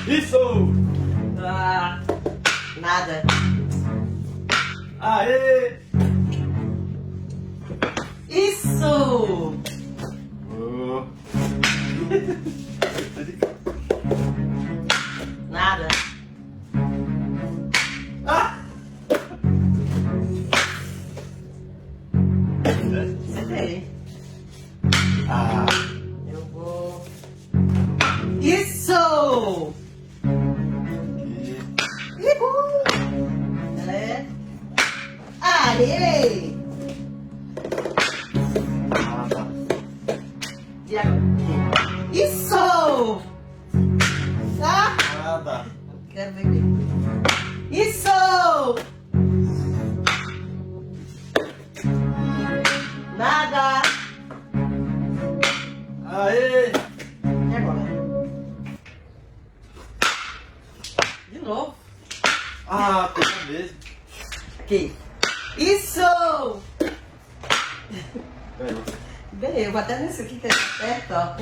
Isso! Ah, nada. Aê! Isso! Oh. Nada. Ah! Acertei. Ah! Eu vou. Isso! Uhul! É. Aê! Ah, tá. E agora? Isso! Ah! Nada. Quero ver aqui. Isso! Nada! Aê! E agora? De novo. Ah, puxa mesmo. Aqui. Isso! Pegou. Bem, eu vou até nesse aqui que é perto, ó.